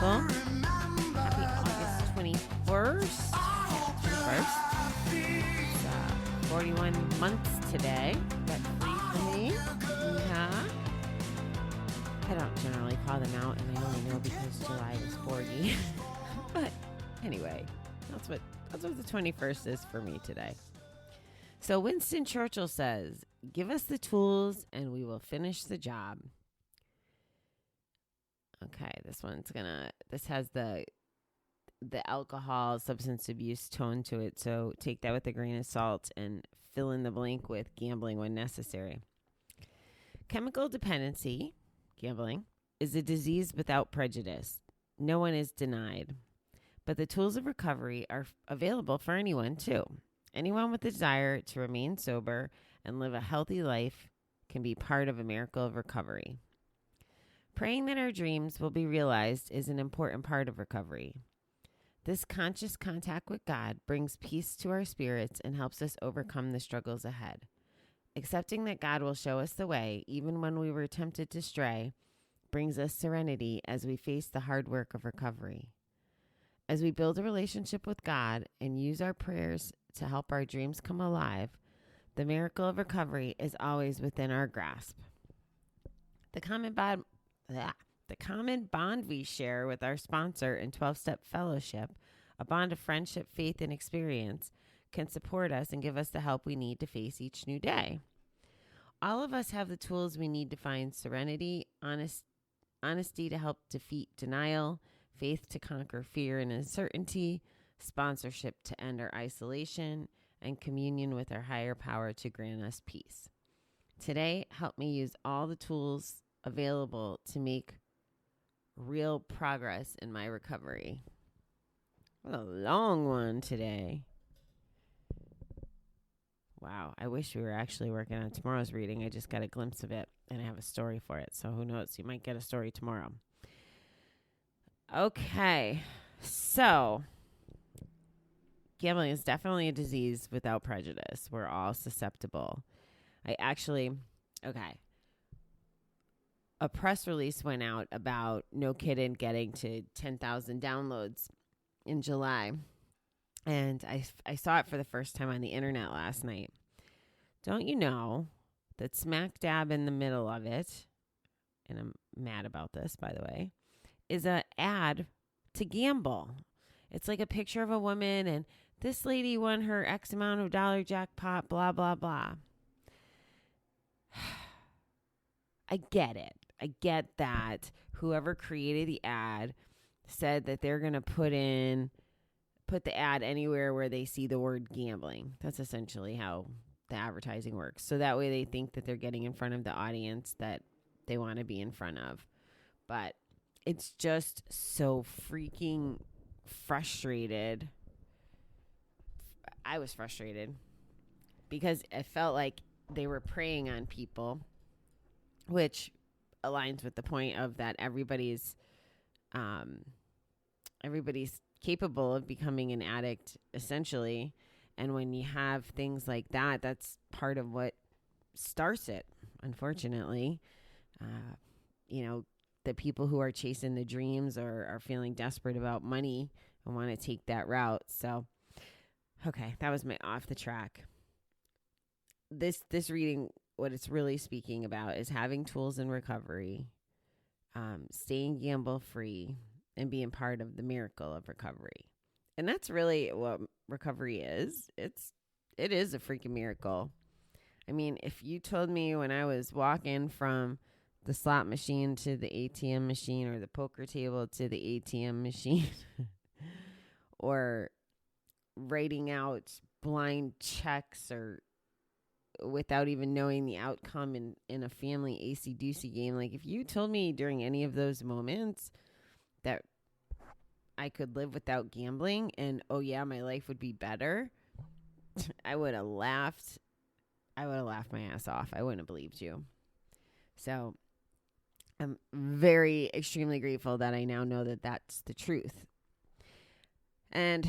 people. Happy August 21st. 21st. It's 41 months today. That's free for me. Yeah. I don't generally call them out, and I only know because July is 40. But anyway, that's what the 21st is for me today. So Winston Churchill says, "Give us the tools and we will finish the job." Okay, this has the alcohol, substance abuse tone to it. So take that with a grain of salt and fill in the blank with gambling when necessary. Chemical dependency, gambling, is a disease without prejudice. No one is denied. But the tools of recovery are available for anyone too. Anyone with the desire to remain sober and live a healthy life can be part of a miracle of recovery. Praying that our dreams will be realized is an important part of recovery. This conscious contact with God brings peace to our spirits and helps us overcome the struggles ahead. Accepting that God will show us the way, even when we were tempted to stray, brings us serenity as we face the hard work of recovery. As we build a relationship with God and use our prayers to help our dreams come alive, the miracle of recovery is always within our grasp. The common bond we share with our sponsor in 12-Step Fellowship, a bond of friendship, faith, and experience, can support us and give us the help we need to face each new day. All of us have the tools we need to find serenity, honesty to help defeat denial, faith to conquer fear and uncertainty, sponsorship to end our isolation, and communion with our higher power to grant us peace. Today, help me use all the tools available to make real progress in my recovery. What a long one today. Wow, I wish we were actually working on tomorrow's reading. I just got a glimpse of it, and I have a story for it. So who knows? You might get a story tomorrow. Okay, so gambling is definitely a disease without prejudice. We're all susceptible. A press release went out about No Kiddin getting to 10,000 downloads in July. And I saw it for the first time on the internet last night. Don't you know that smack dab in the middle of it, and I'm mad about this, by the way, is an ad to gamble. It's like a picture of a woman and this lady won her X amount of dollar jackpot, blah, blah, blah. I get it. I get that whoever created the ad said that they're going to put the ad anywhere where they see the word gambling. That's essentially how the advertising works. So that way they think that they're getting in front of the audience that they want to be in front of. But it's just so freaking frustrated. I was frustrated because I felt like they were preying on people, which aligns with the point of that everybody's capable of becoming an addict, essentially. And when you have things like that, that's part of what starts it, unfortunately. The people who are chasing the dreams or are feeling desperate about money and want to take that route. So, okay, that was my off the track. This reading, what it's really speaking about is having tools in recovery, staying gamble free, and being part of the miracle of recovery. And that's really what recovery is. It is a freaking miracle. I mean, if you told me when I was walking from the slot machine to the ATM machine or the poker table to the ATM machine or writing out blind checks or without even knowing the outcome in a family AC-doocy game, like if you told me during any of those moments that I could live without gambling and, oh yeah, my life would be better, I would have laughed. I would have laughed my ass off. I wouldn't have believed you. So I'm very extremely grateful that I now know that that's the truth. And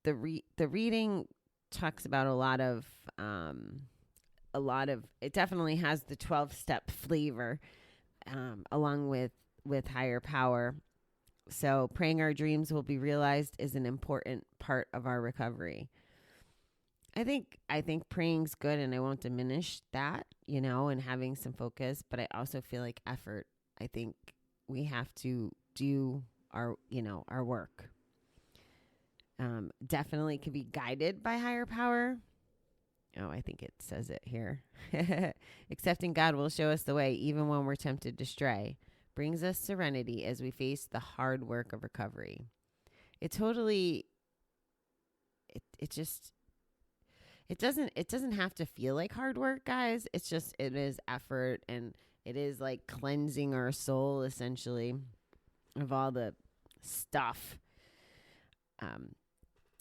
the reading talks about a lot of it definitely has the 12-step flavor, along with higher power. So praying our dreams will be realized is an important part of our recovery. I think praying's good, and I won't diminish that, and having some focus, but I also feel like effort. I think we have to do our work. Definitely could be guided by higher power. Oh, I think it says it here. Accepting God will show us the way, even when we're tempted to stray. Brings us serenity as we face the hard work of recovery. It doesn't have to feel like hard work, guys. It is effort, and it is like cleansing our soul, essentially, of all the stuff.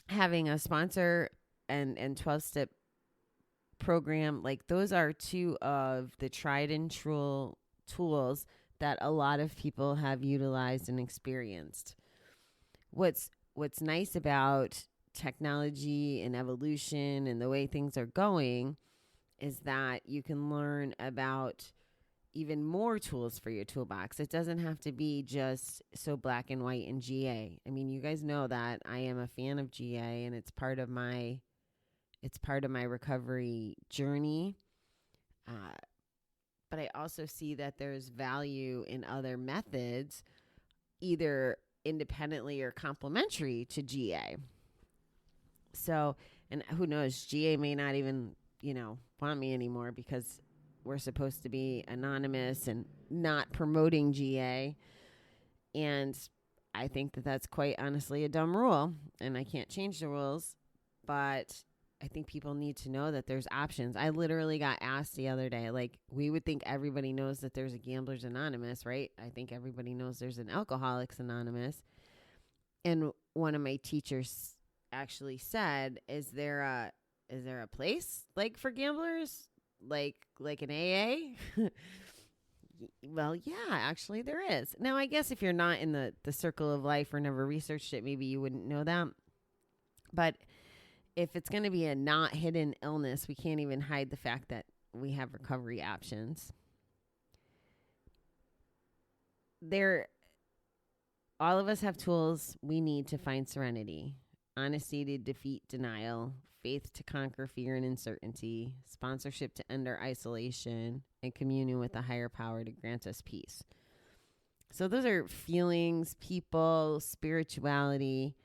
Having a sponsor and 12-step program, like those are two of the tried and true tools that a lot of people have utilized and experienced. What's nice about technology and evolution and the way things are going is that you can learn about even more tools for your toolbox. It doesn't have to be just so black and white and GA. I mean, you guys know that I am a fan of GA, and it's part of my recovery journey. But I also see that there's value in other methods, either independently or complementary to GA. So, and who knows, GA may not even, want me anymore, because we're supposed to be anonymous and not promoting GA. And I think that that's quite honestly a dumb rule, and I can't change the rules, but I think people need to know that there's options. I literally got asked the other day, like, we would think everybody knows that there's a Gamblers Anonymous, right? I think everybody knows there's an Alcoholics Anonymous. And one of my teachers actually said, is there a place like for gamblers? Like an AA? Well, yeah, actually there is. Now, I guess if you're not in the circle of life or never researched it, maybe you wouldn't know that. But if it's going to be a not hidden illness, we can't even hide the fact that we have recovery options. All of us have tools we need to find serenity: honesty to defeat denial, faith to conquer fear and uncertainty, sponsorship to end our isolation, and communion with a higher power to grant us peace. So those are feelings, people, spirituality.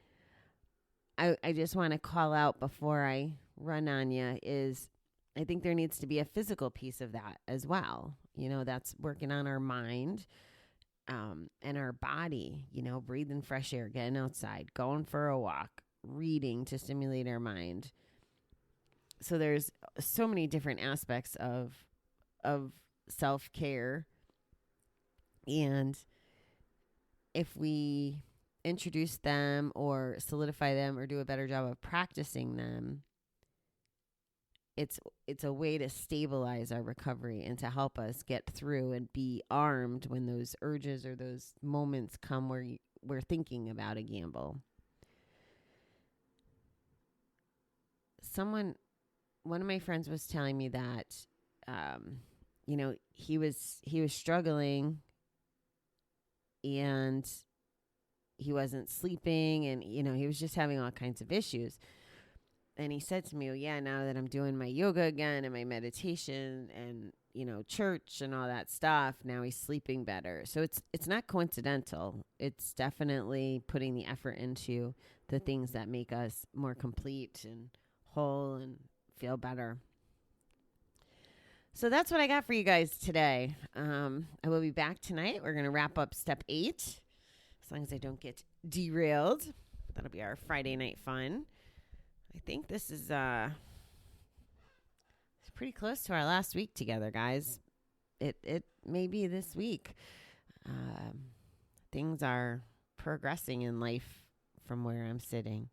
I just want to call out before I run on you is I think there needs to be a physical piece of that as well. That's working on our mind and our body, breathing fresh air, getting outside, going for a walk, reading to stimulate our mind. So there's so many different aspects of self-care. And if we introduce them or solidify them or do a better job of practicing them, it's a way to stabilize our recovery and to help us get through and be armed when those urges or those moments come where we're thinking about a gamble. One of my friends was telling me that, he was struggling and he wasn't sleeping, and, he was just having all kinds of issues. And he said to me, "Oh yeah, now that I'm doing my yoga again and my meditation and, church and all that stuff, now he's sleeping better." So it's not coincidental. It's definitely putting the effort into the things that make us more complete and whole and feel better. So that's what I got for you guys today. I will be back tonight. We're going to wrap up step 8, as long as I don't get derailed. That'll be our Friday night fun. I think this is it's pretty close to our last week together, guys. It may be this week. Things are progressing in life from where I'm sitting.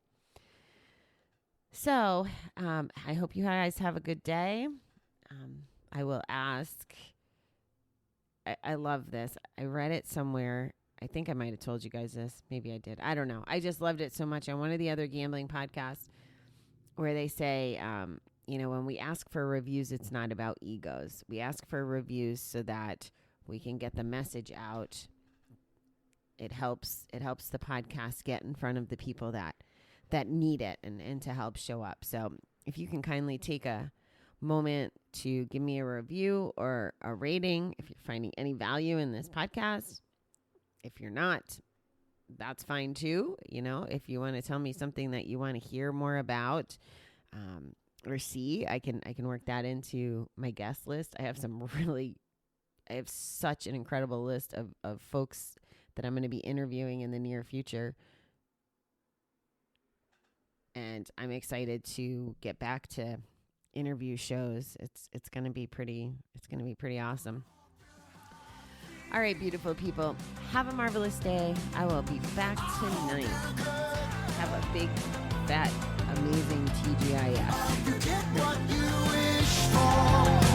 So I hope you guys have a good day. I will ask. I love this. I read it somewhere. I think I might have told you guys this. Maybe I did. I don't know. I just loved it so much on one of the other gambling podcasts where they say, when we ask for reviews, it's not about egos. We ask for reviews so that we can get the message out it helps the podcast get in front of the people that need it and to help show up. So if you can kindly take a moment to give me a review or a rating, if you're finding any value in this podcast. If you're not, that's fine too. You know, if you want to tell me something that you want to hear more about, or see, I can work that into my guest list. I have such an incredible list of folks that I'm going to be interviewing in the near future. And I'm excited to get back to interview shows. It's going to be pretty awesome. All right, beautiful people, have a marvelous day. I will be back tonight. Have a big, fat, amazing TGIF. You get what you wish for.